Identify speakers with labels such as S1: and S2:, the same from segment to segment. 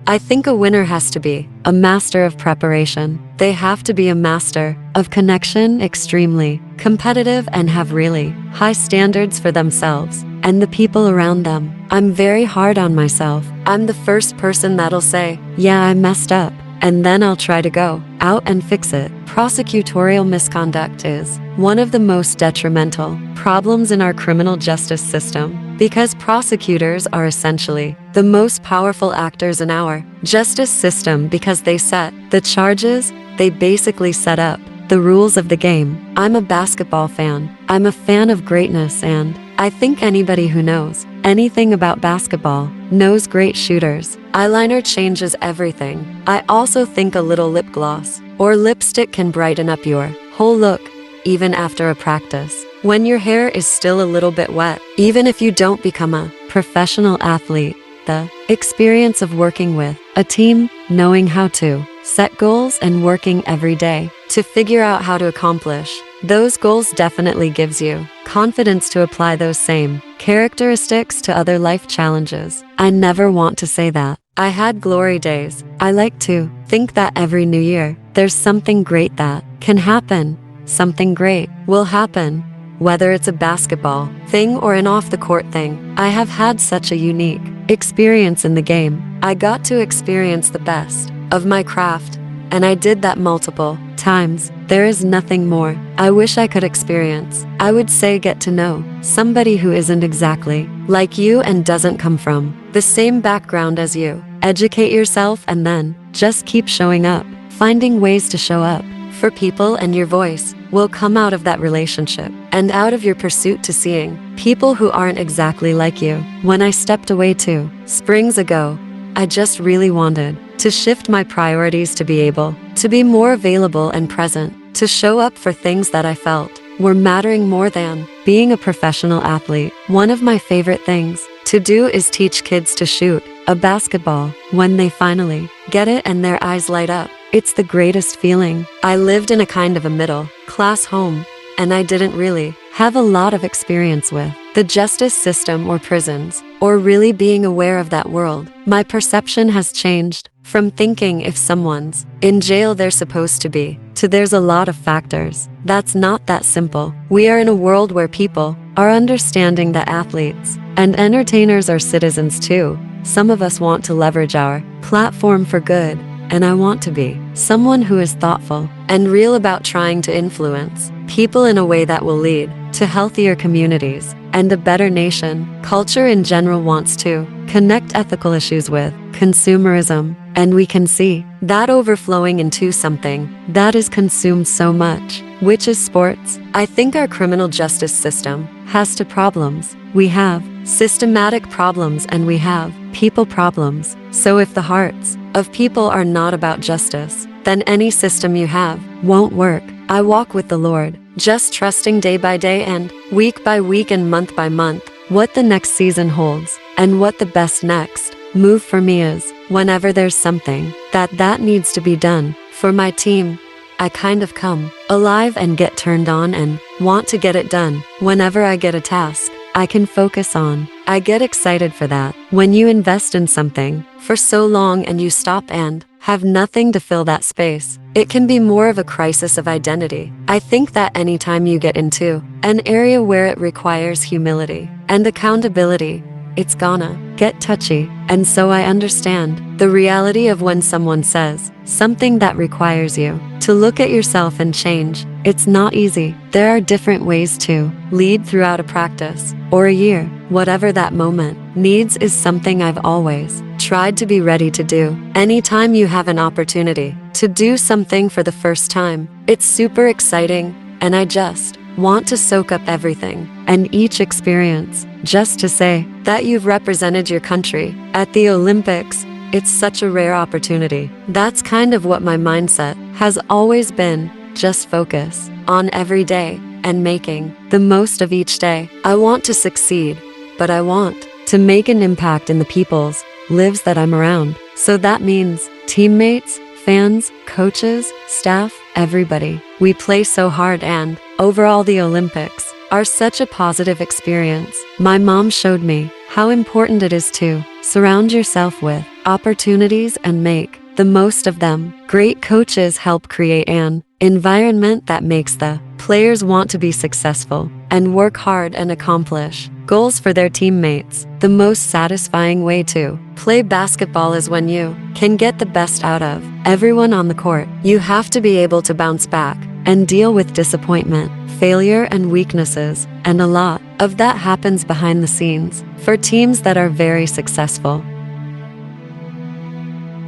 S1: I think a winner has to be a master of preparation. They have to be a master of connection, extremely competitive, and have really high standards for themselves and the people around them. I'm very hard on myself. I'm the first person that'll say, yeah, I messed up, and then I'll try to go out and fix it. Prosecutorial misconduct is one of the most detrimental problems in our criminal justice system because prosecutors are essentially the most powerful actors in our justice system because they set the charges, they basically set up the rules of the game. I'm a basketball fan. I'm a fan of greatness, and I think anybody who knows anything about basketball knows great shooters. Eyeliner changes everything. I also think a little lip gloss or lipstick can brighten up your whole look, even after a practice. When your hair is still a little bit wet, even if you don't become a professional athlete, the experience of working with a team, knowing how to set goals and working every day to figure out how to accomplish those goals definitely gives you confidence to apply those same characteristics to other life challenges. I never want to say that I had glory days. I like to think that every new year, there's something great that can happen. Something great will happen. Whether it's a basketball thing or an off-the-court thing, I have had such a unique experience in the game. I got to experience the best of my craft, and I did that multiple times. There is nothing more I wish I could experience. I would say get to know somebody who isn't exactly like you and doesn't come from the same background as you. Educate yourself and then just keep showing up, finding ways to show up for people, and your voice will come out of that relationship and out of your pursuit to seeing people who aren't exactly like you. When I stepped away 2 springs ago, I just really wanted to shift my priorities to be able to be more available and present, to show up for things that I felt were mattering more than being a professional athlete. One of my favorite things to do is teach kids to shoot a basketball when they finally get it and their eyes light up. It's the greatest feeling. I lived in a kind of a middle-class home, and I didn't really have a lot of experience with the justice system or prisons, or really being aware of that world. My perception has changed from thinking if someone's in jail they're supposed to be, to there's a lot of factors. That's not that simple. We are in a world where people are understanding that athletes and entertainers are citizens too. Some of us want to leverage our platform for good, and I want to be someone who is thoughtful and real about trying to influence people in a way that will lead to healthier communities and a better nation. Culture in general wants to connect ethical issues with consumerism, and we can see that overflowing into something that is consumed so much, which is sports. I think our criminal justice system has 2 problems. We have systematic problems and we have people problems. So if the hearts of people are not about justice, then any system you have won't work. I walk with the Lord, just trusting day by day and week by week and month by month what the next season holds and what the best next move for me is. Whenever there's something that needs to be done for my team, I kind of come alive and get turned on and want to get it done. Whenever I get a task I can focus on, I get excited for that. When you invest in something for so long and you stop and have nothing to fill that space, it can be more of a crisis of identity. I think that anytime you get into an area where it requires humility and accountability, it's gonna get touchy. And so I understand the reality of when someone says something that requires you to look at yourself and change. It's not easy. There are different ways to lead throughout a practice or a year. Whatever that moment needs is something I've always tried to be ready to do. Anytime you have an opportunity to do something for the first time, it's super exciting, and I just want to soak up everything and each experience. Just to say that you've represented your country at the Olympics, it's such a rare opportunity. That's kind of what my mindset has always been. Just focus on every day and making the most of each day. I want to succeed, but I want to make an impact in the people's lives that I'm around. So that means teammates, fans, coaches, staff, everybody. We play so hard, and overall the Olympics are such a positive experience. My mom showed me how important it is to surround yourself with opportunities and make the most of them. Great coaches help create an environment that makes the players want to be successful and work hard and accomplish goals for their teammates. The most satisfying way to play basketball is when you can get the best out of everyone on the court. You have to be able to bounce back and deal with disappointment, failure, and weaknesses, and a lot of that happens behind the scenes for teams that are very successful.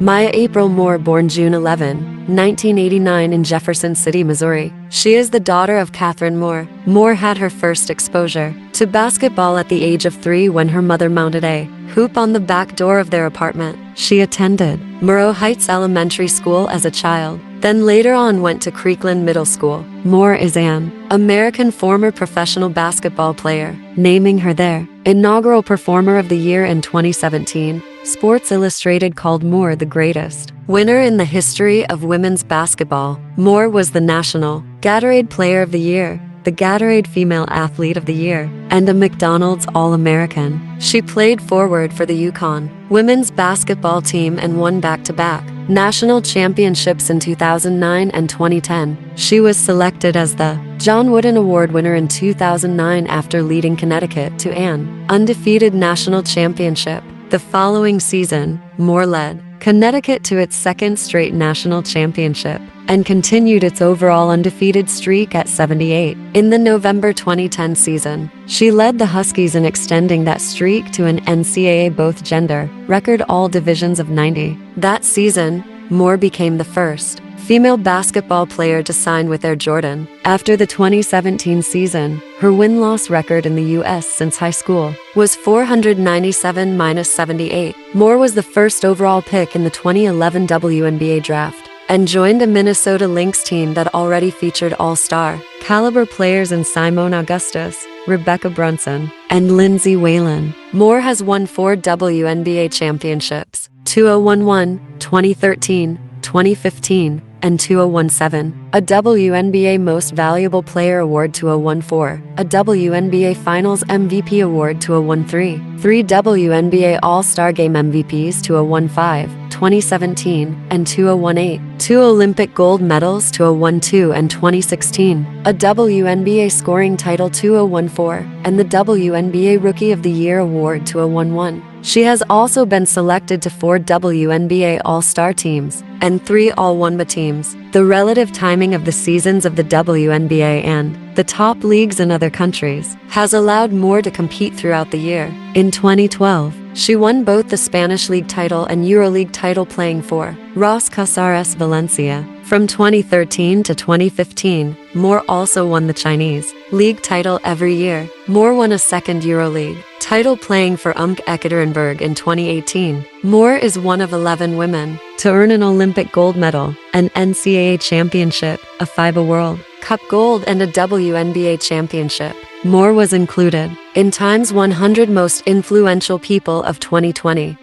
S1: Mayamoore, born June 11, 1989 in Jefferson City, Missouri. She is the daughter of Catherine Moore. Moore had her first exposure to basketball at the age of 3 when her mother mounted a hoop on the back door of their apartment. She attended Murrow Heights Elementary School as a child, then later on went to Creekland Middle School. Moore is an American former professional basketball player, naming her their inaugural Performer of the Year in 2017. Sports Illustrated called Moore the greatest winner in the history of women's basketball. Moore was the National Gatorade Player of the Year, the Gatorade Female Athlete of the Year, and a McDonald's All-American. She played forward for the Yukon women's basketball team and won back-to-back national championships in 2009 and 2010. She was selected as the John Wooden Award winner in 2009 after leading Connecticut to an undefeated national championship. The following season, Moore led Connecticut to its second straight national championship and continued its overall undefeated streak at 78. In the November 2010 season, she led the Huskies in extending that streak to an NCAA both-gender record all divisions of 90. That season, Moore became the first female basketball player to sign with Air Jordan. After the 2017 season, her win-loss record in the U.S. since high school was 497-78. Moore was the first overall pick in the 2011 WNBA draft and joined a Minnesota Lynx team that already featured all-star caliber players in Simone Augustus, Rebecca Brunson, and Lindsay Whalen. Moore has won 4 WNBA championships: 2011, 2013, 2015, and 2017, a WNBA Most Valuable Player Award 2014, a WNBA Finals MVP Award 2013, 3 WNBA All-Star Game MVPs 2015, 2017, and 2018, 2 Olympic gold medals 2012 and 2016, a WNBA scoring title 2014, and the WNBA Rookie of the Year Award 2011. She has also been selected to 4 WNBA All-Star teams and 3 All-1MA teams. The relative timing of the seasons of the WNBA and the top leagues in other countries has allowed Moore to compete throughout the year. In 2012, she won both the Spanish League title and EuroLeague title playing for Ras Casares Valencia. From 2013 to 2015, Moore also won the Chinese League title every year. Moore won a second EuroLeague title playing for Ekaterinburg in 2018. Moore is one of 11 women to earn an Olympic gold medal, an NCAA championship, a FIBA World Cup gold, and a WNBA championship. Moore was included in Time's 100 Most Influential People of 2020.